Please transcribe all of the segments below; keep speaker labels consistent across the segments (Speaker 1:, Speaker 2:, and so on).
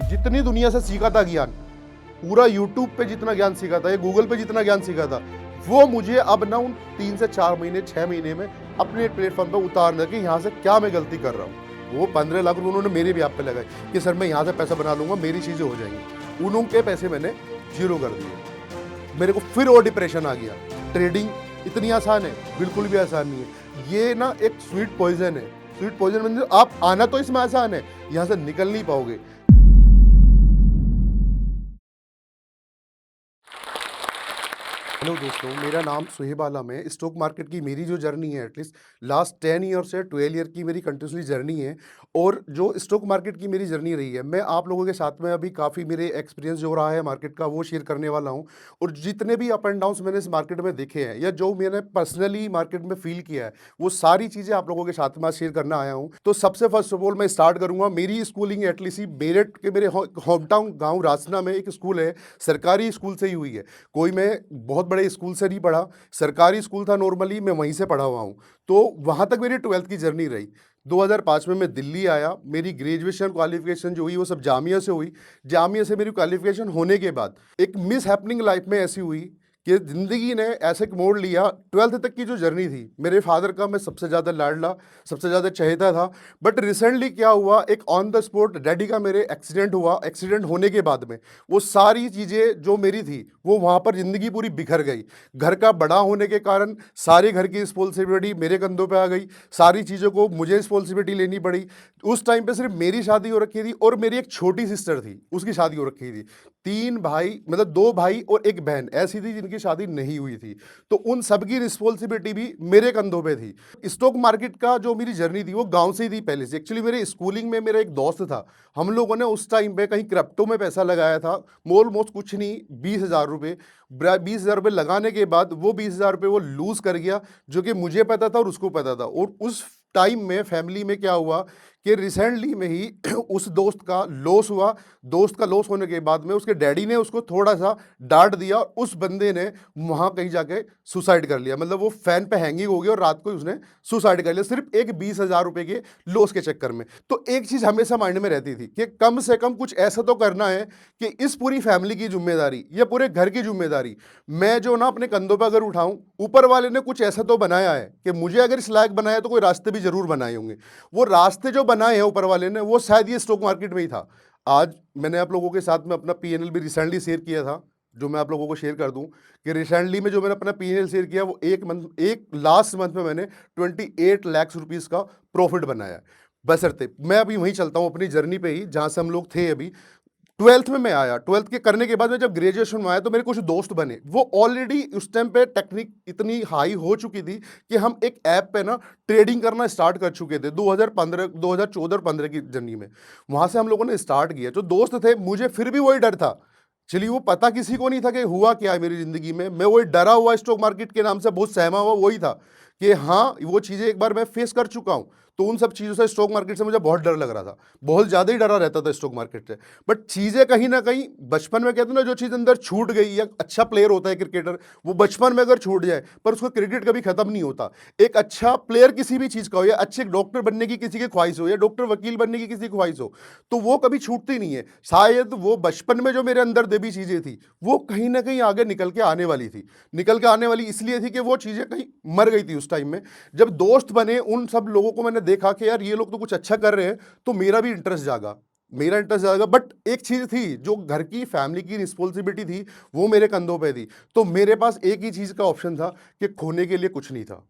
Speaker 1: जितनी दुनिया से सीखा था ज्ञान, पूरा यूट्यूब पे जितना ज्ञान सीखा था या गूगल पे जितना ज्ञान सीखा था, वो मुझे अब ना उन 3 से 4 महीने 6 महीने में अपने प्लेटफॉर्म पे उतारना कि यहाँ से क्या मैं गलती कर रहा हूँ। वो 15 लाख रुपए उन्होंने मेरे भी आप पे लगाए कि सर मैं यहाँ से पैसा बना लूंगा, मेरी चीज़ें हो जाएंगी। उनके पैसे मैंने जीरो कर दिए। मेरे को फिर और डिप्रेशन आ गया। ट्रेडिंग इतनी आसान है? बिल्कुल भी आसान नहीं है। ये ना एक स्वीट पॉइजन है। स्वीट पॉइजन मतलब आप आना तो इसमें आसान है, यहाँ से निकल नहीं पाओगे। हेलो दोस्तों, मेरा नाम सुहेब आलम है। स्टॉक मार्केट की मेरी जो जर्नी है, एटलीस्ट लास्ट 10 ईयर से 12 ईयर की मेरी कंटिन्यूसली जर्नी है। और जो स्टॉक मार्केट की मेरी जर्नी रही है, मैं आप लोगों के साथ में अभी काफ़ी मेरे एक्सपीरियंस जो रहा है मार्केट का वो शेयर करने वाला हूँ। और जितने भी अप एंड डाउन्स मैंने इस मार्केट में देखे हैं या जो मैंने पर्सनली मार्केट में फील किया है, वो सारी चीज़ें आप लोगों के साथ में शेयर करना आया हूँ। तो सबसे फर्स्ट ऑफ ऑल मैं स्टार्ट करूँगा मेरी स्कूलिंग एटलीस्ट मेरठ के मेरे होम टाउन गाँव रासना में एक स्कूल है, सरकारी स्कूल से ही हुई है। कोई मैं बहुत बड़े स्कूल से नहीं पढ़ा, सरकारी स्कूल था नॉर्मली, मैं वहीं से पढ़ा हुआ हूँ। तो वहाँ तक मेरी 12th की जर्नी रही। 2005 में मैं दिल्ली आया। मेरी ग्रेजुएशन क्वालिफिकेशन जो हुई वो सब जामिया से हुई। जामिया से मेरी क्वालिफिकेशन होने के बाद एक मिस हैपनिंग लाइफ में ऐसी हुई कि ज़िंदगी ने ऐसे एक मोड़ लिया। 12th तक की जो जर्नी थी, मेरे फादर का मैं सबसे ज़्यादा लाडला, सबसे ज़्यादा चहेता था। बट रिसेंटली क्या हुआ, एक ऑन द स्पॉट डैडी का मेरे एक्सीडेंट हुआ। एक्सीडेंट होने के बाद में वो सारी चीज़ें जो मेरी थी वो वहाँ पर ज़िंदगी पूरी बिखर गई। घर का बड़ा होने के कारण सारे घर की रिस्पॉन्सिबिलिटी मेरे कंधों पे आ गई। सारी चीज़ों को मुझे रिस्पॉन्सिबिलिटी लेनी पड़ी। उस टाइम पे सिर्फ मेरी शादी हो रखी थी और मेरी एक छोटी सिस्टर थी, उसकी शादी हो रखी थी। 3 भाई, मतलब 2 भाई और 1 बहन ऐसी थी जिनकी शादी नहीं हुई थी। तो उन सबकी रिस्पॉन्सिबिलिटी भी मेरे कंधों पे थी। स्टॉक मार्केट का जो मेरी जर्नी थी वो गाँव से ही थी पहले से। एक्चुअली मेरे स्कूलिंग में मेरा एक दोस्त था, हम लोगों ने उस टाइम पे कहीं क्रिप्टो में पैसा लगाया था। ऑलमोस्ट कुछ नहीं, 20,000 रुपये। 20,000 रुपये लगाने के बाद वो 20,000 रुपये वो लूज़ कर गया, जो कि मुझे पता था और उसको पता था। और उस टाइम में फैमिली में क्या हुआ कि रिसेंटली में ही उस दोस्त का लॉस हुआ। दोस्त का लॉस होने के बाद में उसके डैडी ने उसको थोड़ा सा डांट दिया और उस बंदे ने वहाँ कहीं जाके सुसाइड कर लिया। मतलब वो फैन पे हैंगिंग हो गया और रात को ही उसने सुसाइड कर लिया, सिर्फ एक 20,000 रुपये के लॉस के चक्कर में। तो एक चीज़ हमेशा माइंड में रहती थी कि कम से कम कुछ ऐसा तो करना है कि इस पूरी फैमिली की जिम्मेदारी या पूरे घर की जिम्मेदारी मैं जो ना अपने कंधों पर अगर उठाऊं, ऊपर वाले ने कुछ ऐसा तो बनाया है कि मुझे अगर इस लायक बनाया तो कोई रास्ते भी जरूर बनाए होंगे। वो रास्ते जो बनाए हैं ऊपर वाले ने, वो शायद ये स्टॉक मार्केट में ही था। आज मैंने आप लोगों के साथ में अपना पीएनएल भी रिसेंटली शेयर किया था, जो मैं आप लोगों को शेयर कर दूं कि रिसेंटली में जो मैंने अपना पीएनएल शेयर किया वो एक लास्ट मंथ में मैंने 28 लाख रुपीस का प्रॉफिट बनाया। बशर्ते मैं अभी वहीं चलता हूं अपनी जर्नी पे ही जहां से हम लोग थे अभी। 12th में मैं आया। 12th के करने के बाद में जब ग्रेजुएशन में आया तो मेरे कुछ दोस्त बने। वो ऑलरेडी उस टाइम पे टेक्निक इतनी हाई हो चुकी थी कि हम एक ऐप पे ना ट्रेडिंग करना स्टार्ट कर चुके थे 2015 2014 15 की जर्नी में। वहां से हम लोगों ने स्टार्ट किया। जो दोस्त थे, मुझे फिर भी वही डर था। चलिए, वो पता किसी को नहीं था कि हुआ क्या है मेरी जिंदगी में। मैं वही डरा हुआ स्टॉक मार्केट के नाम से बहुत सहमा हुआ वही था कि हाँ, वो चीज़ें एक बार मैं फेस कर चुका हूँ। तो उन सब चीज़ों से, स्टॉक मार्केट से मुझे बहुत डर लग रहा था, बहुत ज़्यादा ही डरा रहता था स्टॉक मार्केट से। बट चीज़ें कहीं ना कहीं बचपन में, कहते हैं ना, जो चीज़ अंदर छूट गई, या अच्छा प्लेयर होता है क्रिकेटर, वो बचपन में अगर छूट जाए पर उसका क्रिकेट कभी खत्म नहीं होता। एक अच्छा प्लेयर किसी भी चीज़ का हो, या अच्छे डॉक्टर बनने की किसी की ख्वाहिश हो, या डॉक्टर वकील बनने की किसी की ख्वाहिश हो, तो वो कभी छूटती नहीं है। शायद वो बचपन में जो मेरे अंदर देवी चीज़ें थी वो कहीं ना कहीं आगे निकल के आने वाली थी। निकल के आने वाली इसलिए थी कि वो चीज़ें कहीं मर गई थी उस टाइम में। जब दोस्त बने, उन सब लोगों को मैंने देखा कि यार ये लोग तो कुछ अच्छा कर रहे हैं, तो मेरा भी इंटरेस्ट जागा, मेरा इंटरेस्ट जागा। बट एक चीज़ थी, जो घर की फैमिली की रिस्पॉन्सिबिलिटी थी वो मेरे कंधों पे थी। तो मेरे पास एक ही चीज़ का ऑप्शन था कि खोने के लिए कुछ नहीं था।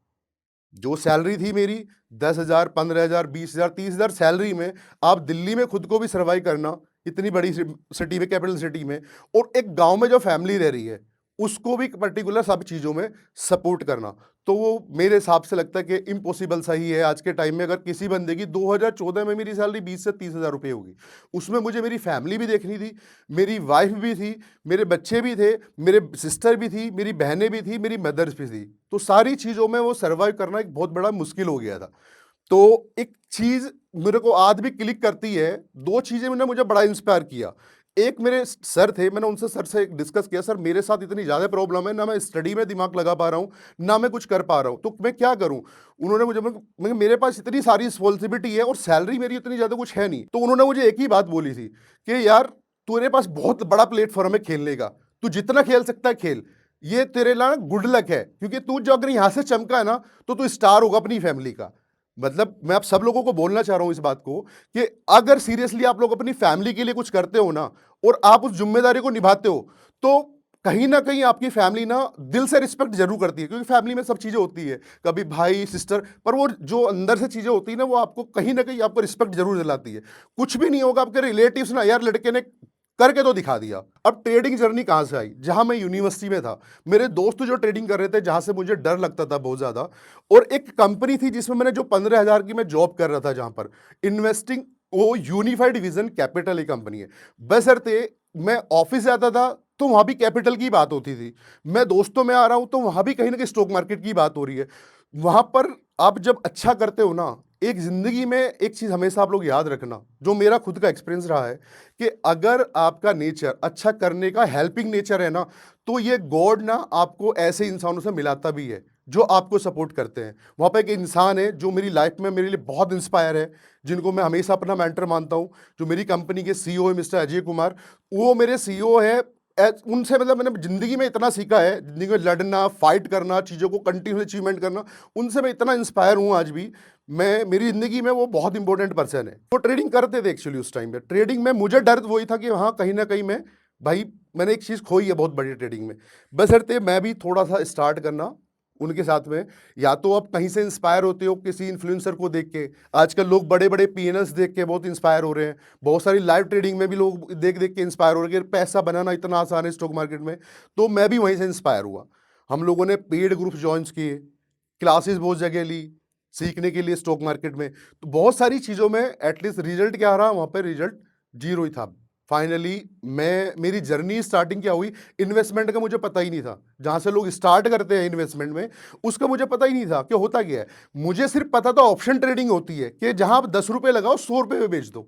Speaker 1: जो सैलरी थी मेरी 10,000 15,000 20,000 30,000 सैलरी में, आप दिल्ली में खुद को भी सर्वाइव करना, इतनी बड़ी सिटी में, कैपिटल सिटी में, और एक गांव में जो फैमिली रह रही है उसको भी पर्टिकुलर सब चीज़ों में सपोर्ट करना, तो वो मेरे हिसाब से लगता है कि इम्पॉसिबल सही है आज के टाइम में। अगर किसी बंदे की 2014 में मेरी सैलरी 20 से 30,000 रुपये होगी, उसमें मुझे मेरी फैमिली भी देखनी थी, मेरी वाइफ भी थी, मेरे बच्चे भी थे, मेरे सिस्टर भी थी, मेरी बहनें भी थी, मेरी मदर्स भी थी। तो सारी चीज़ों में वो सर्वाइव करना एक बहुत बड़ा मुश्किल हो गया था। तो एक चीज़ मेरे को आज भी क्लिक करती है, 2 चीज़ें ने मुझे बड़ा इंस्पायर किया। एक मेरे सर थे, मैंने उनसे सर से डिस्कस किया, सर मेरे साथ इतनी ज़्यादा प्रॉब्लम है, ना मैं स्टडी में दिमाग लगा पा रहा हूँ, ना मैं कुछ कर पा रहा हूँ, तो मैं क्या करूँ? उन्होंने मुझे मेरे पास इतनी सारी रिस्पॉन्सिबिलिटी है और सैलरी मेरी इतनी ज़्यादा कुछ है नहीं। तो उन्होंने मुझे एक ही बात बोली थी कि यार तेरे पास बहुत बड़ा प्लेटफ़ॉर्म है खेलने का, तू जितना खेल सकता है खेल। ये तेरे लिए ना गुड लक है, क्योंकि तू जो अगर यहाँ से चमका है ना, तो तू स्टार होगा अपनी फैमिली का। मतलब मैं आप सब लोगों को बोलना चाह रहा हूँ इस बात को कि अगर सीरियसली आप लोग अपनी फैमिली के लिए कुछ करते हो ना और आप उस ज़िम्मेदारी को निभाते हो, तो कहीं न कहीं आपकी फैमिली ना दिल से रिस्पेक्ट ज़रूर करती है, क्योंकि फैमिली में सब चीज़ें होती है, कभी भाई, सिस्टर, पर वो जो अंदर से चीज़ें होती है ना, वो आपको कहीं न कहीं आपको रिस्पेक्ट ज़रूर दिलाती है। कुछ भी नहीं होगा, आपके रिलेटिव्स ना, यार लड़के ने करके तो दिखा दिया। अब ट्रेडिंग जर्नी कहाँ से आई? जहाँ मैं यूनिवर्सिटी में था, मेरे दोस्त जो ट्रेडिंग कर रहे थे, जहाँ से मुझे डर लगता था बहुत ज़्यादा, और एक कंपनी थी जिसमें मैंने जो 15,000 की मैं जॉब कर रहा था, जहाँ पर इन्वेस्टिंग, वो यूनिफाइड विजन कैपिटल एक कंपनी है। बशर्ते मैं ऑफिस जाता था तो वहाँ भी कैपिटल की बात होती थी। मैं दोस्तों में आ रहा हूँ तो वहाँ भी कहीं न कहीं स्टॉक मार्केट की बात हो रही है। वहाँ पर आप जब अच्छा करते हो ना, एक ज़िंदगी में एक चीज़ हमेशा आप लोग याद रखना, जो मेरा खुद का एक्सपीरियंस रहा है, कि अगर आपका नेचर अच्छा करने का हेल्पिंग नेचर है ना, तो ये गॉड ना आपको ऐसे इंसानों से मिलाता भी है, जो आपको सपोर्ट करते हैं। वहाँ पे एक इंसान है जो मेरी लाइफ में मेरे लिए बहुत इंस्पायर है, जिनको मैं हमेशा अपना मेंटर मानता हूँ, जो मेरी कंपनी के सीईओ है मिस्टर अजय कुमार। वो मेरे सीईओ है। उनसे मतलब मैंने ज़िंदगी में इतना सीखा है, ज़िंदगी में लड़ना, फाइट करना, चीज़ों को कंटिन्यू अचीवमेंट करना, उनसे मैं इतना इंस्पायर हूँ आज भी। मैं मेरी ज़िंदगी में वो बहुत इंपॉर्टेंट पर्सन है। वो ट्रेडिंग करते थे एक्चुअली उस टाइम पे। ट्रेडिंग में मुझे डर वही था कि हाँ, कहीं न कहीं मैं, भाई मैंने एक चीज़ खोई है बहुत बड़ी ट्रेडिंग में। बशर्ते मैं भी थोड़ा-सा स्टार्ट करना उनके साथ में, या तो आप कहीं से इंस्पायर होते हो किसी इन्फ्लुएंसर को देख के। आजकल लोग बड़े-बड़े पीएनएल्स देख के बहुत इंस्पायर हो रहे हैं। बहुत सारी लाइव ट्रेडिंग में भी लोग देख-देख के इंस्पायर हो रहे हैं कि पैसा बनाना इतना आसान है स्टॉक मार्केट में। तो मैं भी वहीं से इंस्पायर हुआ। हम लोगों ने पेड ग्रुप्स जॉइन्स किए, क्लासेस बहुत जगह ली, सीखने के लिए स्टॉक मार्केट में। तो बहुत सारी चीज़ों में एटलीस्ट रिजल्ट क्या रहा, वहाँ पे रिजल्ट ज़ीरो ही था। फाइनली मैं, मेरी जर्नी स्टार्टिंग क्या हुई, इन्वेस्टमेंट का मुझे पता ही नहीं था। जहाँ से लोग स्टार्ट करते हैं इन्वेस्टमेंट में, उसका मुझे पता ही नहीं था कि होता क्या है। मुझे सिर्फ पता था ऑप्शन ट्रेडिंग होती है, कि जहाँ आप ₹10 लगाओ, ₹100 में बेच दो।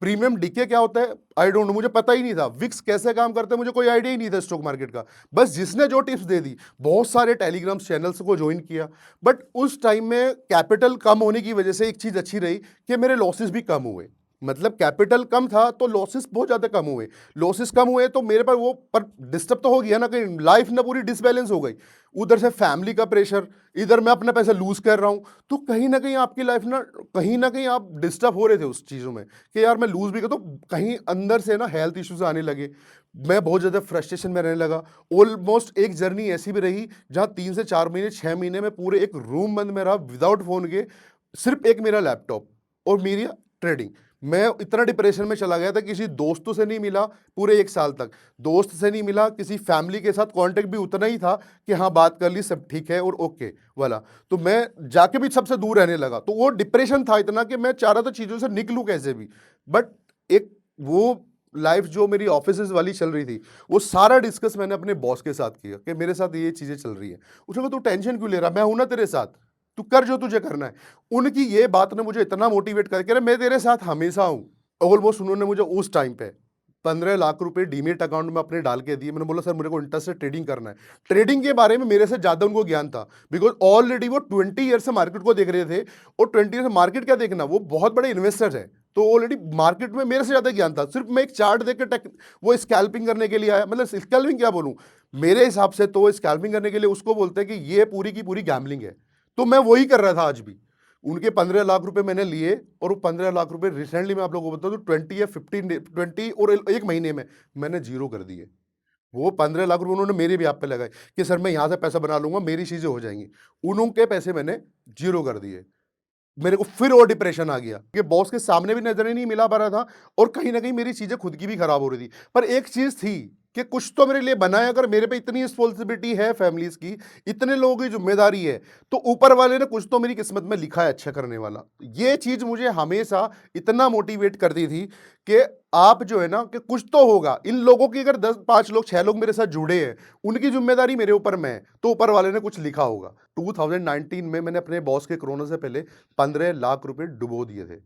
Speaker 1: प्रीमियम डीके क्या होता है, आई डोंट नो, मुझे पता ही नहीं था। विक्स कैसे काम करता है, मुझे कोई आइडिया ही नहीं था स्टॉक मार्केट का। बस जिसने जो टिप्स दे दी, बहुत सारे टेलीग्राम चैनल्स को ज्वाइन किया। बट उस टाइम में कैपिटल कम होने की वजह से एक चीज़ अच्छी रही कि मेरे लॉसेस भी कम हुए। मतलब कैपिटल कम था तो लॉसेस बहुत ज़्यादा कम हुए। लॉसेस कम हुए तो मेरे पर वो, पर डिस्टर्ब तो हो गया ना, कहीं लाइफ ना पूरी डिसबैलेंस हो गई। उधर से फैमिली का प्रेशर, इधर मैं अपना पैसा लूज़ कर रहा हूँ। तो कहीं न कहीं आपकी लाइफ ना, कहीं न कहीं आप डिस्टर्ब हो रहे थे उस चीज़ों में, कि यार मैं लूज़ भी कर, तो कहीं अंदर से ना हेल्थ इश्यूज़ आने लगे। मैं बहुत ज़्यादा फ्रस्ट्रेशन में रहने लगा। ऑलमोस्ट एक जर्नी ऐसी भी रही जहाँ 3 से 4 महीने, 6 महीने में पूरे एक रूम बंद में रहा विदाउट फ़ोन के, सिर्फ़ एक मेरा लैपटॉप और मेरी ट्रेडिंग। मैं इतना डिप्रेशन में चला गया था, किसी दोस्तों से नहीं मिला पूरे 1 साल तक। दोस्त से नहीं मिला, किसी फैमिली के साथ कॉन्टैक्ट भी उतना ही था कि हाँ, बात कर ली, सब ठीक है और ओके वाला। तो मैं जाके भी सबसे दूर रहने लगा। तो वो डिप्रेशन था इतना कि मैं चाह रहा था चीज़ों से निकलूँ कैसे भी। बट एक वो लाइफ़ जो मेरी ऑफ़िसेज़ वाली चल रही थी, वो सारा डिस्कस मैंने अपने बॉस के साथ किया कि मेरे साथ ये चीज़ें चल रही हैं। उसने कहा, "तू टेंशन क्यों ले रहा है? मैं हूँ ना तेरे साथ। तू कर जो तुझे करना है।" उनकी ये बात ने मुझे इतना मोटिवेट कर, कह रहे, "मैं तेरे साथ हमेशा हूँ।" ऑलमोस्ट उन्होंने मुझे उस टाइम पे 15 लाख रुपए डीमैट अकाउंट में अपने डाल के दिए। मैंने बोला, सर मेरे को इंटरेस्ट है, ट्रेडिंग करना है। ट्रेडिंग के बारे में मेरे से ज़्यादा उनको ज्ञान था, बिकॉज़ ऑलरेडी वो 20 ईयर से मार्केट को देख रहे थे। और 20 ईयर से मार्केट क्या देखना, वो बहुत बड़े इन्वेस्टर्स हैं। तो ऑलरेडी मार्केट में मेरे से ज़्यादा ज्ञान था। सिर्फ मैं एक चार्ट देख के टेक, वो स्कैल्पिंग करने के लिए आया। मतलब स्कैल्पिंग क्या बोलूँ, मेरे हिसाब से तो स्कैल्पिंग करने के लिए उसको बोलते हैं कि ये पूरी की पूरी गैम्बलिंग है। तो मैं वही कर रहा था आज भी। उनके 15 लाख रुपए मैंने लिए, और वो 15 लाख रुपए रिसेंटली मैं आप लोगों को बता दूं, 20 या 15 20 और एक महीने में मैंने जीरो कर दिए। वो 15 लाख रुपए उन्होंने मेरे भी आप पे लगाए कि सर मैं यहाँ से पैसा बना लूंगा, मेरी चीजें हो जाएंगी। उनके पैसे मैंने जीरो कर दिए। मेरे को फिर और डिप्रेशन आ गया कि बॉस के सामने भी नजर ही नहीं मिला पा रहा था, और कहीं ना कहीं मेरी चीजें खुद की भी खराब हो रही थी। पर एक चीज थी कि कुछ तो मेरे लिए बना है। अगर मेरे पे इतनी रिस्पॉन्सिबिलिटी है फैमिलीज की, इतने लोगों की जिम्मेदारी है, तो ऊपर वाले ने कुछ तो मेरी किस्मत में लिखा है अच्छा करने वाला। ये चीज मुझे हमेशा इतना मोटिवेट करती थी कि आप जो है ना, कि कुछ तो होगा। इन लोगों की अगर 10 5 लोग 6 लोग मेरे साथ जुड़े हैं, उनकी जिम्मेदारी मेरे ऊपर में है, तो ऊपर वाले ने कुछ लिखा होगा। 2019 में मैंने अपने बॉस के कोरोना से पहले 15 लाख रुपए डुबो दिए थे।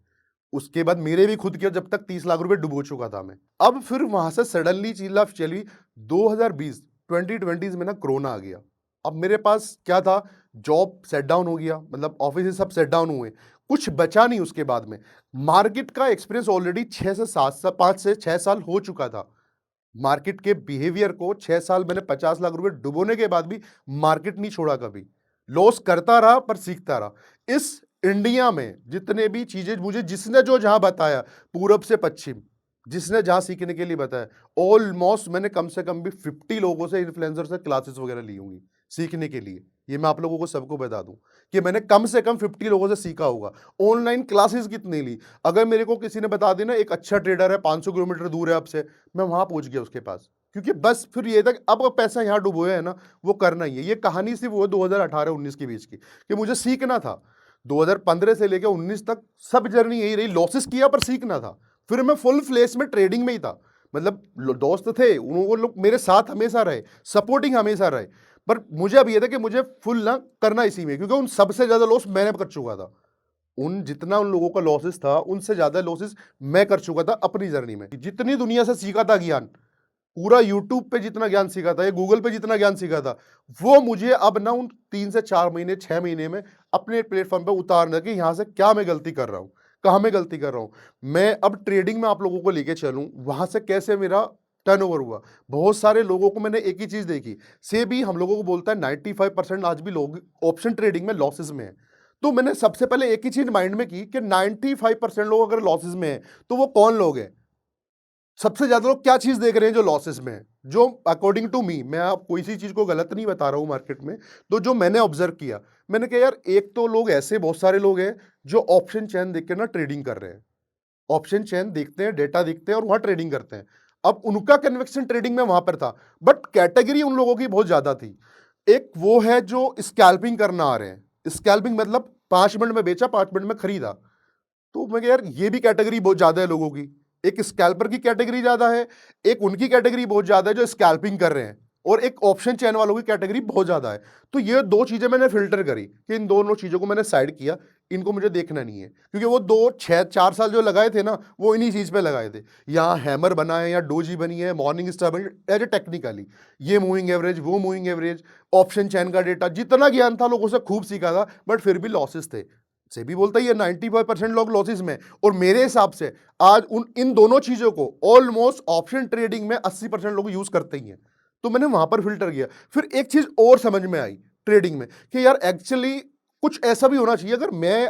Speaker 1: उसके बाद मेरे भी खुद के जब तक 30 लाख रुपए डुबो चुका था मैं। अब फिर वहां से सडनली चीला चली 2020 2020 में ना कोरोना आ गया। अब मेरे पास क्या था, जॉब सेट डाउन हो गया, मतलब ऑफिस सब सेट डाउन हुए, कुछ बचा नहीं उसके बाद में। मार्केट का एक्सपीरियंस ऑलरेडी 5 से 6 साल हो चुका था। मार्केट के बिहेवियर को 6 साल मैंने 50 लाख रुपए डुबोने के बाद भी मार्केट नहीं छोड़ा कभी, लॉस करता रहा पर सीखता रहा। इस इंडिया में जितने भी चीजें मुझे जिसने जो जहां बताया, पूरब से पश्चिम, जिसने जहां सीखने के लिए बताया, ऑलमोस्ट मैंने कम से कम भी 50 लोगों से, इन्फ्लुएंसर से क्लासेस वगैरह ली होंगी सीखने के लिए। ये मैं आप लोगों को सबको बता दूं कि मैंने कम से कम 50 लोगों से सीखा होगा। ऑनलाइन क्लासेस कितनी ली, अगर मेरे को किसी ने बता देना एक अच्छा ट्रेडर है 500 किलोमीटर दूर है आपसे, मैं वहां पहुंच गया उसके पास, क्योंकि बस फिर ये था कि अब पैसा यहाँ डुबोया है ना, वो करना ही है। ये कहानी सिर्फ वो 2018-19 के बीच की कि मुझे सीखना था। 2015 से लेकर 19 तक सब जर्नी यही रही, लॉसेस किया पर सीखना था। फिर मैं फुल फ्लेश में ट्रेडिंग में ही था, मतलब दोस्त थे वो लोग मेरे साथ हमेशा रहे, सपोर्टिंग हमेशा रहे, पर मुझे अब ये था कि मुझे फुल ना करना इसी में, क्योंकि उन सबसे ज्यादा लॉस मैंने कर चुका था। उन जितना उन लोगों का लॉसेस था उनसे ज्यादा लॉसेस मैं कर चुका था अपनी जर्नी में। जितनी दुनिया से सीखा था ज्ञान, पूरा यूट्यूब पे जितना ज्ञान सीखा था या गूगल पे जितना ज्ञान सीखा था, वो मुझे अब ना उन 3 से 4 महीने 6 महीने में अपने प्लेटफॉर्म पे उतारना कि यहां से क्या मैं गलती कर रहा हूं, कहां मैं गलती कर रहा हूं। मैं अब ट्रेडिंग में आप लोगों को लेके चलूं, वहां से कैसे मेरा टर्नओवर हुआ। बहुत सारे लोगों को मैंने एक ही चीज देखी, से भी हम लोगों को बोलता है 95% आज भी लोग ऑप्शन ट्रेडिंग में लॉसेस में है। तो मैंने सबसे पहले एक ही चीज माइंड में की कि 95% लोग अगर लॉसेस में है तो वो कौन लोग हैं। सबसे ज्यादा लोग क्या चीज देख रहे हैं जो लॉसेस में है, जो अकॉर्डिंग टू मी, मैं आप कोई सी चीज को गलत नहीं बता रहा हूं मार्केट में, तो जो मैंने ऑब्जर्व किया, मैंने कहा यार एक तो लोग ऐसे बहुत सारे लोग हैं जो ऑप्शन चैन देख के ना ट्रेडिंग कर रहे हैं, ऑप्शन चैन देखते हैं, डेटा देखते हैं और वहां ट्रेडिंग करते हैं। अब उनका कन्विक्शन ट्रेडिंग में वहां पर था, बट कैटेगरी उन लोगों की बहुत ज्यादा थी। एक वो है जो स्कैल्पिंग करना आ रहे हैं, स्कैल्पिंग मतलब 5 मिनट में बेचा 5 मिनट में खरीदा, तो मैं कहा यार ये भी कैटेगरी बहुत ज्यादा है लोगों की। एक स्कैल्पर की कैटेगरी ज्यादा है, एक उनकी कैटेगरी बहुत ज्यादा है जो स्कैल्पिंग कर रहे हैं, और एक ऑप्शन चैन वालों की कैटेगरी बहुत ज्यादा है। तो ये दो चीजें मैंने फिल्टर करी कि इन दोनों चीजों को मैंने साइड किया, इनको मुझे देखना नहीं है, क्योंकि वो 2 6 4 साल जो लगाए थे ना वो इन्हीं चीज पे लगाए थे। यहाँ हैमर बना है या डोजी बनी है, मॉर्निंग स्टार बनी एज ए टेक्निकली, ये मूविंग एवरेज वो मूविंग एवरेज, ऑप्शन चैन का डेटा, जितना ज्ञान था लोगों से खूब सीखा था, बट फिर भी लॉसेस थे। से भी बोलता है ये 95% लोग लॉसेस में, और मेरे हिसाब से आज इन दोनों चीजों को ऑलमोस्ट ऑप्शन ट्रेडिंग में 80% लोग यूज करते ही हैं। तो मैंने वहां पर फिल्टर किया। फिर एक चीज और समझ में आई ट्रेडिंग में कि यार एक्चुअली कुछ ऐसा भी होना चाहिए,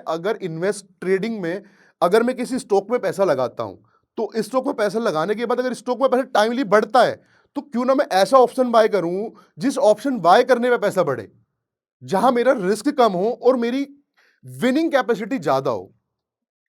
Speaker 1: अगर इन्वेस्ट ट्रेडिंग में, अगर मैं किसी स्टॉक में पैसा लगाता हूं, तो इस स्टॉक में पैसा लगाने के बाद अगर स्टॉक में पैसा टाइमली बढ़ता है, तो क्यों ना मैं ऐसा ऑप्शन बाय करूं जिस ऑप्शन बाय करने में पैसा बढ़े, जहां मेरा रिस्क कम हो और मेरी विनिंग कैपेसिटी ज्यादा हो।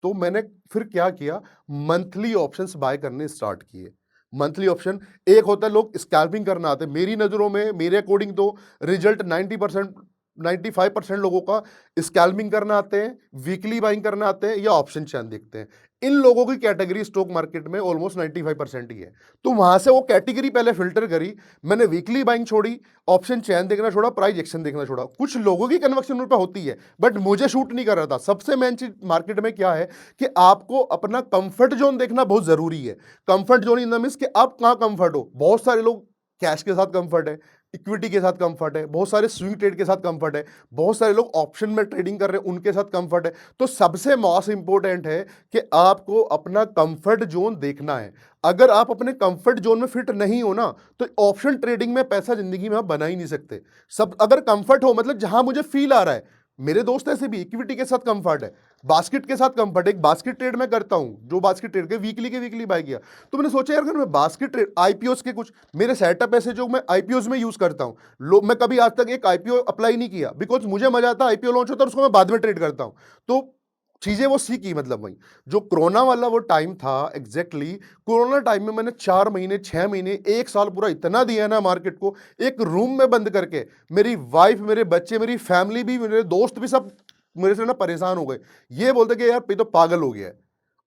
Speaker 1: तो मैंने फिर क्या किया, मंथली ऑप्शंस बाय करने स्टार्ट किए। मंथली ऑप्शन, एक होता है लोग स्कैल्पिंग करना आते हैं, मेरी नजरों में मेरे अकॉर्डिंग तो रिजल्ट 90% 95% लोगों का स्कैल्पिंग करना आते हैं, वीकली बाइंग करना आते हैं या ऑप्शन चैन देखते हैं। इन लोगों की कैटेगरी स्टॉक मार्केट में ऑलमोस्ट 95% ही है। तो वहां से वो कैटेगरी पहले फिल्टर करी, मैंने वीकली बाइंग छोड़ी, ऑप्शन चैन देखना छोड़ा, प्राइस एक्शन देखना छोड़ा। कुछ लोगों की कन्वर्शन उन पर होती है, बट मुझे शूट नहीं कर रहा था। सबसे मेन चीज मार्केट में क्या है कि आपको अपना कंफर्ट जोन देखना बहुत जरूरी है। Comfort zone in the means कि आप कहां कंफर्ट हो। बहुत सारे लोग कैश के साथ कंफर्ट है, इक्विटी के साथ कंफर्ट है, बहुत सारे स्विंग ट्रेड के साथ कंफर्ट है, बहुत सारे लोग ऑप्शन में ट्रेडिंग कर रहे हैं उनके साथ कंफर्ट है। तो सबसे मोस्ट इंपॉर्टेंट है कि आपको अपना कंफर्ट जोन देखना है। अगर आप अपने कंफर्ट जोन में फिट नहीं हो ना, तो ऑप्शन ट्रेडिंग में पैसा जिंदगी में आप बना ही नहीं सकते। सब अगर कंफर्ट हो, मतलब जहां मुझे फील आ रहा है, मेरे दोस्त ऐसे भी इक्विटी के साथ कंफर्ट है, बास्केट के साथ कंफर्ट, एक बास्केट ट्रेड में करता हूं, जो बास्केट ट्रेड के वीकली बाय किया। तो मैंने सोचा यार अगर मैं बास्केट ट्रेड आईपीओस के कुछ मेरे सेटअप ऐसे जो मैं आईपीओस में यूज करता हूं, मैं कभी आज तक एक आईपीओ अप्लाई नहीं किया, बिकॉज मुझे मजा आता है आईपीओ लॉन्च होता है उसको मैं बाद में ट्रेड करता हूं। तो चीजें वो सीखी, मतलब वही जो कोरोना वाला वो टाइम था, एग्जैक्टली कोरोना टाइम में मैंने 4 महीने 6 महीने 1 साल पूरा इतना दिया ना मार्केट को, एक रूम में बंद करके। मेरी वाइफ, मेरे बच्चे, मेरी फैमिली भी, मेरे दोस्त भी सब मेरे से ना परेशान हो गए, ये बोलते कि यार ये तो पागल हो गया है।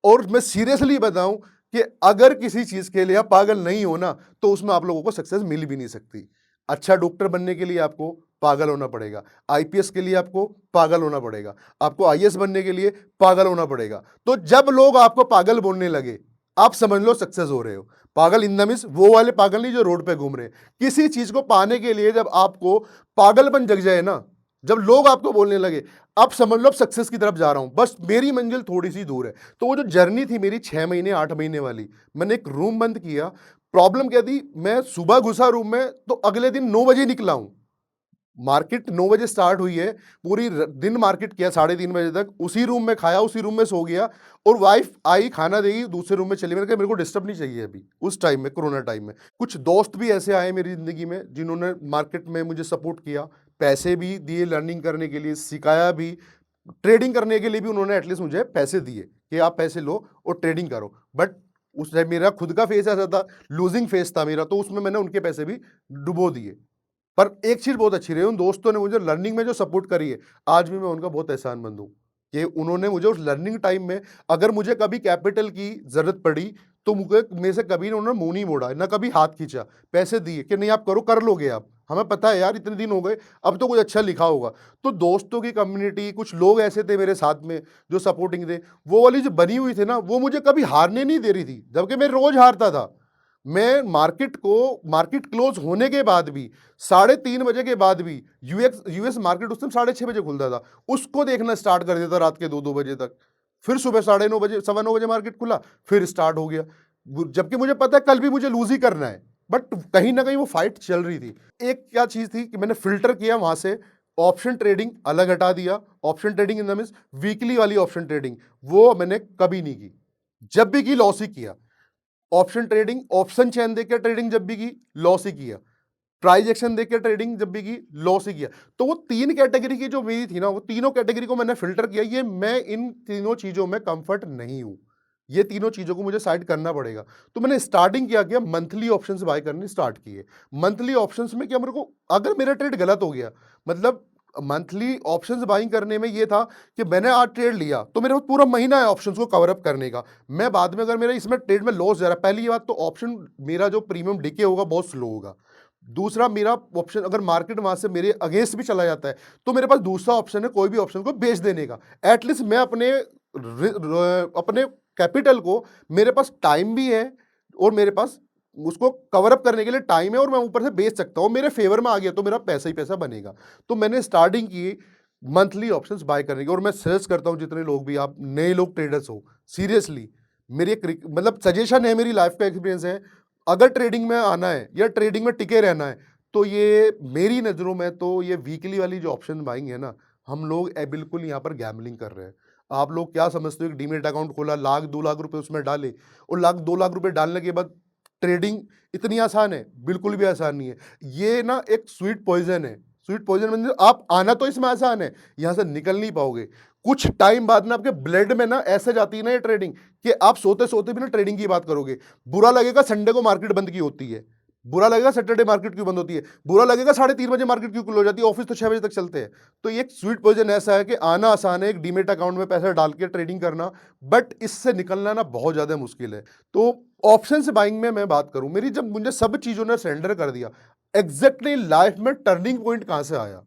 Speaker 1: और मैं सीरियसली बताऊं कि अगर किसी चीज के लिए आप पागल नहीं हो ना, तो उसमें आप लोगों को सक्सेस मिल भी नहीं सकती। अच्छा डॉक्टर बनने के लिए आपको पागल होना पड़ेगा। आईपीएस के लिए आपको पागल होना पड़ेगा। आपको आईएएस बनने के लिए पागल होना पड़ेगा। तो जब लोग आपको पागल बोलने लगे, आप समझ लो सक्सेस हो रहे हो। पागल इन द मीन्स वो वाले पागल नहीं जो रोड पे घूम रहे हैं। किसी चीज को पाने के लिए जब आपको पागलपन जग जाए ना, जब लोग आपको बोलने लगे, अब समझ लो अब सक्सेस की तरफ जा रहा हूं, बस मेरी मंजिल थोड़ी सी दूर है। तो वो जो जर्नी थी मेरी 6 महीने 8 महीने वाली, मैंने एक रूम बंद किया। प्रॉब्लम क्या थी, मैं सुबह घुसा रूम में तो अगले दिन 9 बजे निकला हूं। मार्केट 9 बजे स्टार्ट हुई है, पूरी दिन मार्केट किया 3:30 बजे तक, उसी रूम में खाया, उसी रूम में सो गया। और वाइफ आई खाना देगी, दूसरे रूम में चली। मैंने कहा मेरे को डिस्टर्ब नहीं चाहिए अभी, उस टाइम में, कोरोना टाइम में। कुछ दोस्त भी ऐसे आए मेरी ज़िंदगी में जिन्होंने मार्केट में मुझे सपोर्ट किया, पैसे भी दिए लर्निंग करने के लिए, सिखाया भी, ट्रेडिंग करने के लिए भी उन्होंने एटलीस्ट मुझे पैसे दिए कि आप पैसे लो और ट्रेडिंग करो। बट उस टाइम मेरा खुद का फेस ऐसा था, लूजिंग फेस था मेरा, तो उसमें मैंने उनके पैसे भी डुबो दिए। पर एक चीज़ बहुत अच्छी रही, उन दोस्तों ने मुझे लर्निंग में जो सपोर्ट करी है, आज भी मैं उनका बहुत एहसानमंद हूँ कि उन्होंने मुझे उस लर्निंग टाइम में, अगर मुझे कभी कैपिटल की ज़रूरत पड़ी, तो मुझे मेरे से कभी उन्होंने मुँह नहीं मोड़ा, ना कभी हाथ खींचा। पैसे दिए कि नहीं आप करो, कर लोगे आप, हमें पता है यार इतने दिन हो गए, अब तो कुछ अच्छा लिखा होगा। तो दोस्तों की कम्युनिटी, कुछ लोग ऐसे थे मेरे साथ में जो सपोर्टिंग थे, वो वाली जो बनी हुई थी ना, वो मुझे कभी हारने नहीं दे रही थी, जबकि मैं रोज़ हारता था। मैं मार्केट क्लोज होने के बाद भी, 3:30 बजे के बाद भी, यूएस मार्केट उस टाइम 6:30 बजे खुलता था, उसको देखना स्टार्ट कर देता रात के 2-2 बजे तक। फिर सुबह 9:30 बजे, 9:15 बजे मार्केट खुला, फिर स्टार्ट हो गया। जबकि मुझे पता है कल भी मुझे लूज ही करना है, बट कहीं ना कहीं वो फाइट चल रही थी। एक क्या चीज थी कि मैंने फिल्टर किया वहां से, ऑप्शन ट्रेडिंग अलग हटा दिया। Option trading in the means weekly वाली ऑप्शन ट्रेडिंग, वो मैंने कभी नहीं की, जब भी की लॉस ही किया। ऑप्शन ट्रेडिंग, ऑप्शन चेन देकर ट्रेडिंग जब भी की, लॉस ही किया। प्राइस एक्शन देकर ट्रेडिंग जब भी की, लॉस ही किया। तो वो 3 कैटेगरी की जो मेरी थी ना, वो तीनों कैटेगरी को मैंने फिल्टर किया, ये मैं इन तीनों चीजों में कंफर्ट नहीं हूं, ये तीनों चीजों को मुझे साइड करना पड़ेगा। तो मैंने स्टार्टिंग क्या किया, मंथली ऑप्शंस बाय करने स्टार्ट किए। मंथली ऑप्शंस में क्या, मेरे को अगर मेरा ट्रेड गलत हो गया, मतलब मंथली ऑप्शंस बाइंग करने में ये था कि मैंने आज ट्रेड लिया तो मेरे पास पूरा महीना है ऑप्शंस को कवर अप करने का। मैं बाद में अगर मेरा इसमें ट्रेड में लॉस जा रहा है, पहली बात तो ऑप्शन मेरा जो प्रीमियम डिके होगा बहुत स्लो होगा। दूसरा, मेरा ऑप्शन अगर मार्केट वहां से मेरे अगेंस्ट भी चला जाता है, तो मेरे पास दूसरा ऑप्शन है कोई भी ऑप्शन को बेच देने का। एटलीस्ट मैं अपने कैपिटल को, मेरे पास टाइम भी है और मेरे पास उसको कवर अप करने के लिए टाइम है, और मैं ऊपर से बेच सकता हूँ, मेरे फेवर में आ गया तो मेरा पैसा ही पैसा बनेगा। तो मैंने स्टार्टिंग की मंथली ऑप्शंस बाय करने की। और मैं सजेस्ट करता हूँ जितने लोग भी, आप नए लोग ट्रेडर्स हो, सीरियसली मेरी एक मतलब सजेशन है, मेरी लाइफ का एक्सपीरियंस है, अगर ट्रेडिंग में आना है या ट्रेडिंग में टिके रहना है, तो ये मेरी नज़रों में तो ये वीकली वाली जो ऑप्शन बाइंग है ना, हम लोग बिल्कुल यहाँ पर गैम्बलिंग कर रहे हैं। आप लोग क्या समझते हो कि डीमेट अकाउंट खोला, 1,00,000 2 लाख रुपए उसमें डाले, और 2 लाख रुपए डालने के बाद ट्रेडिंग इतनी आसान है? बिल्कुल भी आसान नहीं है। ये ना एक स्वीट पॉइजन है। स्वीट पॉइजन मतलब आप आना तो इसमें आसान है, यहाँ से निकल नहीं पाओगे। कुछ टाइम बाद ना आपके ब्लड में ना ऐसे जाती है ना ये ट्रेडिंग, कि आप सोते सोते भी ना ट्रेडिंग की बात करोगे। बुरा लगेगा संडे को मार्केट बंद की होती है, बुरा लगेगा सैटरडे मार्केट क्यों बंद होती है, बुरा लगेगा 3:30 बजे मार्केट क्यों खुल हो जाती है, ऑफिस तो 6 बजे तक चलते हैं। तो ये एक स्वीट पॉइजन ऐसा है कि आना आसान है, एक डीमेट अकाउंट में पैसा डाल के ट्रेडिंग करना, बट इससे निकलना ना बहुत ज्यादा मुश्किल है। तो ऑप्शन से बाइंग में मैं बात करूं, मेरी जब मुझे सब चीजों ने सरेंडर कर दिया, एग्जैक्टली लाइफ में टर्निंग पॉइंट कहां से आया?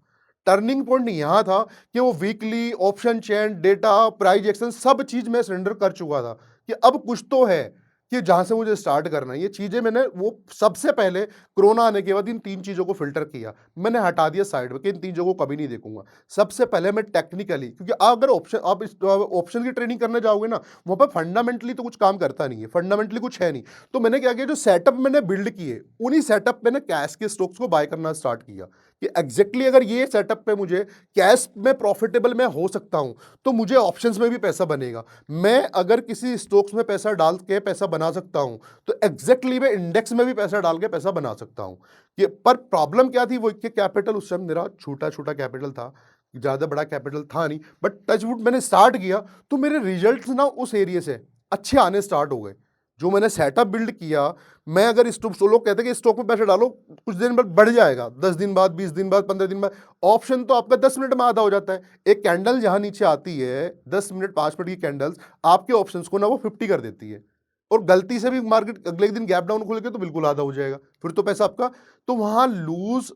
Speaker 1: टर्निंग पॉइंट यहां था कि वो weekly option chain, data, price action, सब चीज मैं सरेंडर कर चुका था कि अब कुछ तो है कि जहां से मुझे स्टार्ट करना है। ये चीजें मैंने वो सबसे पहले कोरोना आने के बाद इन 3 चीजों को फिल्टर किया, मैंने हटा दिया साइड में कि इन 3 चीजों को कभी नहीं देखूंगा। सबसे पहले मैं टेक्निकली, क्योंकि अगर ऑप्शन, आप इस ऑप्शन की ट्रेनिंग करने जाओगे ना, वहां पर फंडामेंटली तो कुछ काम करता नहीं है, फंडामेंटली कुछ है नहीं। तो मैंने क्या किया, जो सेटअप मैंने बिल्ड किए, उन्हीं सेटअप मैंने कैश के स्टॉक्स को बाय करना स्टार्ट किया कि एग्जैक्टली अगर ये सेटअप पे मुझे कैश में प्रॉफिटेबल मैं हो सकता हूं, तो मुझे ऑप्शंस में भी पैसा बनेगा। मैं अगर किसी स्टॉक्स में पैसा डाल के पैसा बना सकता हूं, तो एग्जैक्टली मैं इंडेक्स में भी पैसा डाल के पैसा बना सकता हूं। ये पर प्रॉब्लम क्या थी, वो कि कैपिटल उस समय मेरा छोटा छोटा कैपिटल था, ज्यादा बड़ा कैपिटल था नहीं। बट टचवुड मैंने स्टार्ट किया तो मेरे रिजल्ट्स ना उस एरिया से अच्छे आने स्टार्ट हो गए। जो मैंने सेटअप बिल्ड किया, मैं अगर स्टॉक, सो लोग कहते हैं कि स्टॉक में पैसे डालो कुछ दिन बाद बढ़ जाएगा, 10 दिन बाद, 20 दिन बाद, 15 दिन बाद, ऑप्शन तो आपका 10 मिनट में आधा हो जाता है। एक कैंडल जहां नीचे आती है 10 मिनट 5 मिनट की कैंडल्स, आपके ऑप्शंस को ना वो 50 कर देती है, और गलती से भी मार्केट अगले दिन गैप डाउन खुल के तो बिल्कुल आधा हो जाएगा, फिर तो पैसा आपका। तो वहां लूज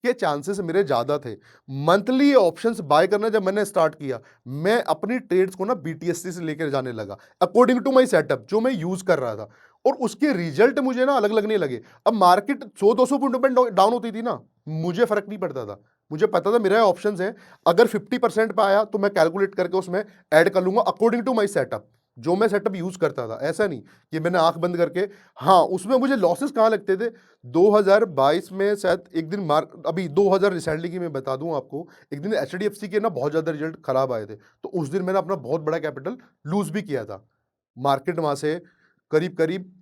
Speaker 1: के चांसेस मेरे ज़्यादा थे। मंथली ऑप्शंस बाय करना जब मैंने स्टार्ट किया, मैं अपनी ट्रेड्स को ना बीटीएससी से लेकर जाने लगा, अकॉर्डिंग टू माय सेटअप जो मैं यूज़ कर रहा था, और उसके रिजल्ट मुझे ना अलग लगने लगे। अब मार्केट 100-200 पॉइंट डाउन होती थी ना, मुझे फ़र्क नहीं पड़ता था। मुझे पता था मेरे ऑप्शंस हैं, अगर 50% पे आया तो मैं कैलकुलेट करके उसमें ऐड कर लूँगा अकॉर्डिंग टू माय सेटअप, जो मैं सेटअप यूज़ करता था। ऐसा नहीं कि मैंने आँख बंद करके, हाँ, उसमें मुझे लॉसेस कहाँ लगते थे, 2022 में शायद एक दिन अभी 2000 रिसेंटली की मैं बता दूं आपको, एक दिन एचडीएफसी के ना बहुत ज़्यादा रिजल्ट खराब आए थे, तो उस दिन मैंने अपना बहुत बड़ा कैपिटल लूज भी किया था। मार्केट वहां से करीब करीब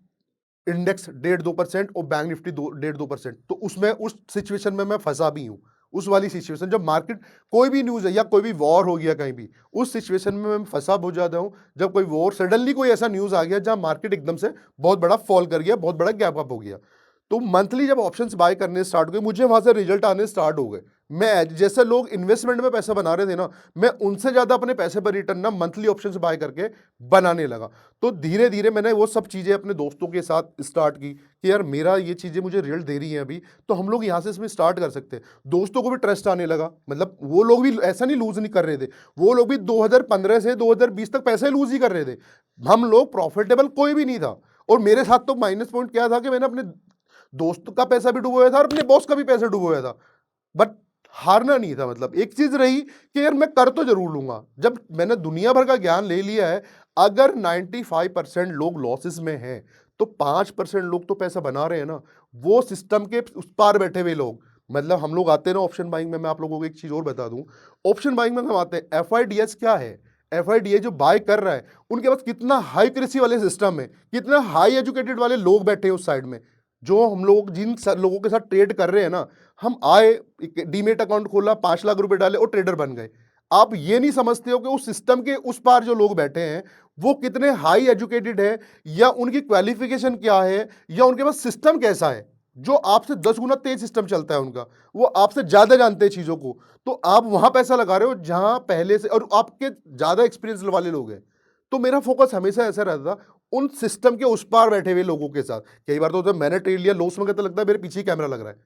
Speaker 1: इंडेक्स 1.5-2% और बैंक निफ्टी 1.5-2%, तो उसमें उस सिचुएशन में मैं फंसा भी हूँ। उस वाली सिचुएशन जब मार्केट, कोई भी न्यूज़ है या कोई भी वॉर हो गया कहीं भी, उस सिचुएशन में मैं फंसा बहुत ज़्यादा हूँ। जब कोई वॉर, सडनली कोई ऐसा न्यूज़ आ गया जहाँ मार्केट एकदम से बहुत बड़ा फॉल कर गया, बहुत बड़ा गैप अप हो गया, तो मंथली जब ऑप्शंस बाय करने स्टार्ट हुए, मुझे वहां से रिजल्ट आने स्टार्ट हो गए। मैं, जैसे लोग इन्वेस्टमेंट में पैसा बना रहे थे ना, मैं उनसे ज्यादा अपने पैसे पर रिटर्न ना मंथली ऑप्शंस बाय करके बनाने लगा। तो धीरे धीरे मैंने वो सब चीजें अपने दोस्तों के साथ स्टार्ट की कि यार मेरा ये चीजें मुझे रिजल्ट दे रही हैं अभी, तो हम लोग यहाँ से इसमें स्टार्ट कर सकते हैं। दोस्तों को भी ट्रस्ट आने लगा, मतलब वो लोग भी ऐसा नहीं लूज नहीं कर रहे थे, वो लोग भी 2015 से 2020 तक पैसे लूज ही कर रहे थे। हम लोग प्रॉफिटेबल कोई भी नहीं था। और मेरे साथ तो माइनस पॉइंट क्या था कि मैंने अपने दोस्त का पैसा भी डुबोया था और अपने बॉस का भी पैसा डुबोया था, बट हारना नहीं था। मतलब एक चीज रही कि यार मैं कर तो जरूर लूंगा। जब मैंने दुनिया भर का ज्ञान ले लिया है, अगर 95% लोग लॉसेस में हैं, तो 5% लोग तो पैसा बना रहे हैं ना, वो सिस्टम के उस पार बैठे हुए लोग। मतलब हम लोग आते हैं ना ऑप्शन बाइंग में, मैं आप लोगों को एक चीज और बता दूं, ऑप्शन बाइंग में हम आते हैं, एफआईडीएस क्या है, एफआईडीए जो बाय कर रहा है, उनके पास कितना हाई कृषि वाले सिस्टम है, कितना हाई एजुकेटेड वाले लोग बैठे हैं उस साइड में, जो हम लोग जिन लोगों के साथ ट्रेड कर रहे हैं ना, हम आए, डीमेट अकाउंट खोला, 5 लाख रुपए डाले और ट्रेडर बन गए। आप ये नहीं समझते हो कि उस सिस्टम के उस पार जो लोग बैठे हैं, वो कितने हाई एजुकेटेड है, या उनकी क्वालिफिकेशन क्या है, या उनके पास सिस्टम कैसा है, जो आपसे 10 गुना तेज सिस्टम चलता है उनका, वो आपसे ज्यादा जानते हैं चीजों को। तो आप वहां पैसा लगा रहे हो जहां पहले से और आपके ज्यादा एक्सपीरियंस वाले लोग हैं। तो मेरा फोकस हमेशा ऐसा रहता था उन सिस्टम के उस पार बैठे हुए लोगों के साथ। कई बार तो होता है मैंने ट्रेड लिया लॉस में गया, तो लगता है मेरे पीछे ही कैमरा लग रहा है।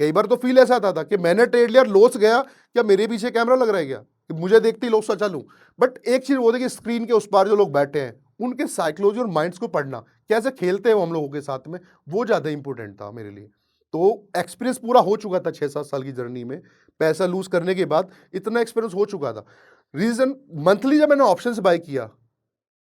Speaker 1: कई बार तो फील ऐसा आता था कि मैंने ट्रेड लिया लॉस गया, क्या मेरे पीछे कैमरा लग रहा है क्या, कि मुझे देखते ही लॉस सा चालू। बट एक चीज वो थी कि स्क्रीन के उस पार जो लोग बैठे हैं, उनके साइकोलॉजी और माइंड्स को पढ़ना, कैसे खेलते हैं वो हम लोगों के साथ में, वो ज्यादा इंपॉर्टेंट था मेरे लिए। तो एक्सपीरियंस पूरा हो चुका था 6-7 साल की जर्नी में, पैसा लूज करने के बाद इतना एक्सपीरियंस हो चुका था। रीजन, मंथली जब मैंने ऑप्शंस बाय किया,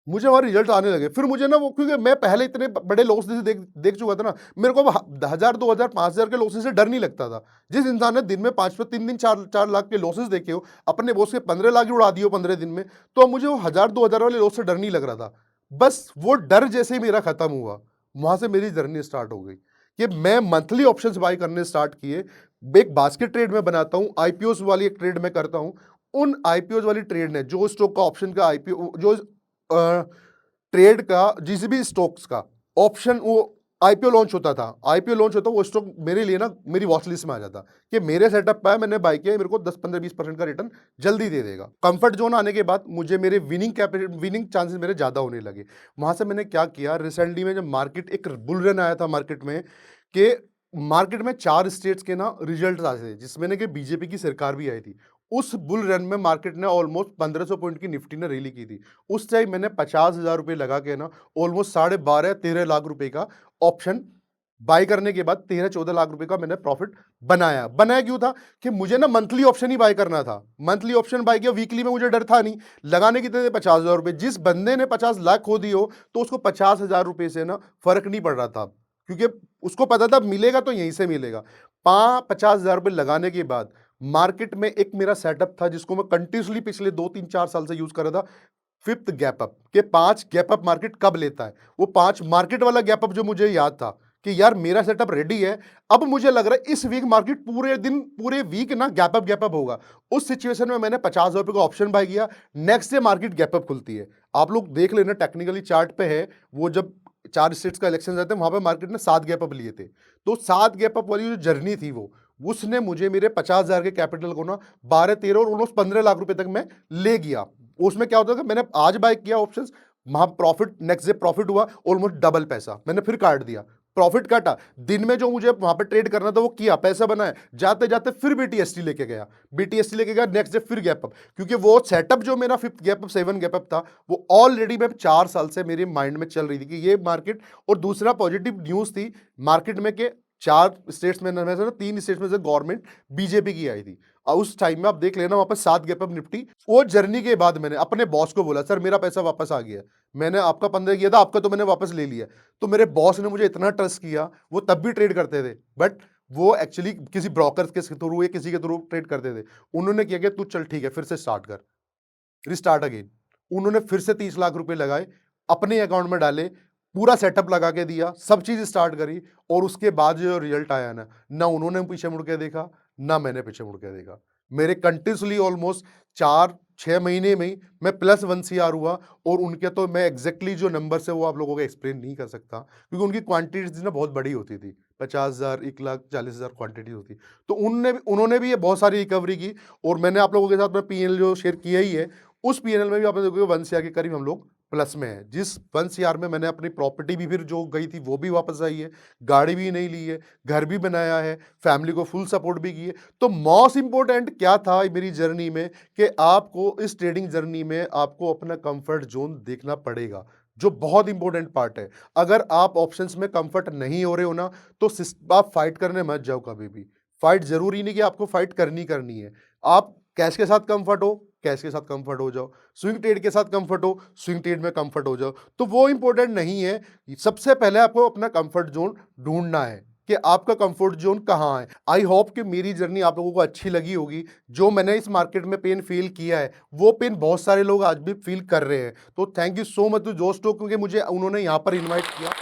Speaker 1: मुझे वहाँ रिजल्ट आने लगे। फिर मुझे ना वो, क्योंकि मैं पहले इतने बड़े लॉस देख देख चुका था ना, मेरे को 1000, 2000, 5000 के लॉसेस से डर नहीं लगता था। जिस इंसान ने दिन में 5-3 दिन 4-4 लाख के लॉसेस देखे हो, अपने बॉस के 15 लाख ही उड़ा दिए हो 15 दिन में, तो अब मुझे वो 1000-2000 वाले लॉस से डर नहीं लग रहा था। बस वो डर जैसे ही मेरा खत्म हुआ, वहां से मेरी जर्नी स्टार्ट हो गई कि मैं मंथली ऑप्शंस बाय करने स्टार्ट किए। एक बास्केट ट्रेड में बनाता हूँ, आईपीओ वाली एक ट्रेड में करता हूँ। उन आईपीओ वाली ट्रेड ने, जो स्टॉक का ऑप्शन का आईपीओ, जो ट्रेड का, जिस भी स्टॉक्स का ऑप्शन, वो आईपीओ लॉन्च होता था, आईपीओ लॉन्च होता, वो स्टॉक मेरे लिए ना मेरी वॉच लिस्ट में आ जाता कि मेरे सेटअप पे है, मैंने बाय किया, मेरे को 10-15-20% का रिटर्न जल्दी दे देगा। कंफर्ट जोन आने के बाद मुझे मेरे विनिंग चांसेस मेरे ज्यादा होने लगे। वहां से मैंने क्या किया, रिसेंटली में जब मार्केट, एक बुल रन आया था मार्केट में, कि मार्केट में 4 स्टेट्स के ना रिजल्ट आए थे, जिसमें कि बीजेपी की सरकार भी आई थी। उस बुल रन में मार्केट ने ऑलमोस्ट 1500 पॉइंट की निफ्टी ने रैली की थी। उस टाइम मैंने 50,000 रुपये लगा के ना ऑलमोस्ट 12.5-13 लाख रुपए का ऑप्शन बाय करने के बाद 13-14 लाख रुपए का मैंने प्रॉफिट बनाया। बनाया क्यों था कि मुझे ना मंथली ऑप्शन ही बाय करना था। मंथली ऑप्शन बाय किया, वीकली में मुझे डर था नहीं। लगाने कितने थे, 50,000 रुपये। जिस बंदे ने 50 लाख खो दिए हो, तो उसको 50,000 रुपये से ना फर्क नहीं पड़ रहा था, क्योंकि उसको पता था मिलेगा तो यहीं से मिलेगा। 50,000 रुपये लगाने के बाद मार्केट में एक मेरा सेटअप था, जिसको मैं कंटिन्यूसली पिछले 2-3-4 साल से यूज कर रहा था, फिफ्थ गैप अप, के 5 गैप अप मार्केट कब लेता है। वो 5 मार्केट वाला गैप अप जो मुझे याद था कि यार मेरा सेटअप रेडी है, अब मुझे लग रहा है इस वीक मार्केट पूरे दिन पूरे वीक ना गैप अप होगा। उस सिचुएशन में मैंने 50,000 रुपये का ऑप्शन बाय किया। Next day market gap up खुलती है, आप लोग देख लेना, टेक्निकली चार्ट पे है वो, जब 4 स्टेट्स का इलेक्शन रहते हैं, वहां पे मार्केट ने 7 गैप अप लिए थे। तो 7 गैप अप वाली जो जर्नी थी, वो उसने मुझे मेरे 50,000 के कैपिटल को ना 12-13 और ऑलमोस्ट 15 लाख रुपए तक मैं ले गया। उसमें क्या होता है कि मैंने आज बाय किया ऑप्शंस, वहां प्रॉफिट, नेक्स्ट डे प्रॉफिट हुआ ऑलमोस्ट डबल पैसा, मैंने फिर काट दिया। प्रॉफिट काटा, दिन में जो मुझे वहां पे ट्रेड करना था वो किया, पैसा बनाया, जाते जाते फिर बीटीएसटी लेके गया, बीटीएसटी लेके गया, नेक्स्ट डे फिर गैप अप, क्योंकि वो सेटअप जो मेरा 5th gap up 7 gap up था वो ऑलरेडी मैं 4 साल से मेरे माइंड में चल रही थी कि ये मार्केट। और दूसरा पॉजिटिव न्यूज थी मार्केट में कि 4 स्टेट्स में से 3 स्टेट्स में से गवर्नमेंट बीजेपी की आई थी, और उस टाइम में आप देख लेना वहां पर 7 गैप अप निफ्टी। वो जर्नी के बाद मैंने अपने बॉस को बोला, सर मेरा पैसा वापस आ गया, मैंने आपका 15 किया था, आपका तो मैंने वापस ले लिया। तो मेरे बॉस ने मुझे इतना ट्रस्ट किया, वो तब भी ट्रेड करते थे बट वो एक्चुअली किसी ब्रोकर के थ्रू या किसी के थ्रू ट्रेड करते थे। उन्होंने किया कि तू चल ठीक है फिर से स्टार्ट कर, रिस्टार्ट अगेन। उन्होंने फिर से 30 लाख रुपए लगाए, अपने अकाउंट में डाले, पूरा सेटअप लगा के दिया, सब चीज स्टार्ट करी, और उसके बाद जो रिजल्ट आया ना, ना उन्होंने पीछे मुड़ के देखा, ना मैंने पीछे मुड़ के देखा। मेरे कंटिन्यूसली ऑलमोस्ट 4-6 महीने में ही मैं +1 CR हुआ, और उनके तो मैं एग्जैक्टली जो नंबर्स है वो आप लोगों को एक्सप्लेन नहीं कर सकता, क्योंकि उनकी क्वांटिटीज ना बहुत बड़ी होती थी, 50,000 1,40,000 क्वांटिटी होती। तो उन्होंने भी ये बहुत सारी रिकवरी की, और मैंने आप लोगों के साथ में पीएनएल जो शेयर किया ही है, उस पीएनएल में भी आपने देखोगे 1 CR के करीब हम लोग प्लस में है। जिस 1 CR में मैंने अपनी प्रॉपर्टी भी फिर जो गई थी वो भी वापस आई है, गाड़ी भी नहीं ली है, घर भी बनाया है, फैमिली को फुल सपोर्ट भी की है। तो मोस्ट इंपॉर्टेंट क्या था मेरी जर्नी में कि आपको इस ट्रेडिंग जर्नी में आपको अपना कंफर्ट जोन देखना पड़ेगा, जो बहुत इंपॉर्टेंट पार्ट है। अगर आप ऑप्शंस में कंफर्ट नहीं हो रहे हो ना, तो आप फाइट करने मत जाओ कभी भी। फाइट जरूरी नहीं कि आपको फाइट करनी है। आप कैश के साथ कंफर्ट हो, कैश के साथ कंफर्ट हो जाओ, स्विंग ट्रेड के साथ कंफर्ट हो, स्विंग ट्रेड में कंफर्ट हो जाओ। तो वो इंपॉर्टेंट नहीं है, सबसे पहले आपको अपना कंफर्ट जोन ढूंढना है कि आपका कंफर्ट जोन कहाँ है। आई होप कि मेरी जर्नी आप लोगों को अच्छी लगी होगी। जो मैंने इस मार्केट में पेन फील किया है वो पेन बहुत सारे लोग आज भी फील कर रहे हैं। तो thank you so much to Josh talk, क्योंकि मुझे उन्होंने यहाँ पर इन्वाइट किया।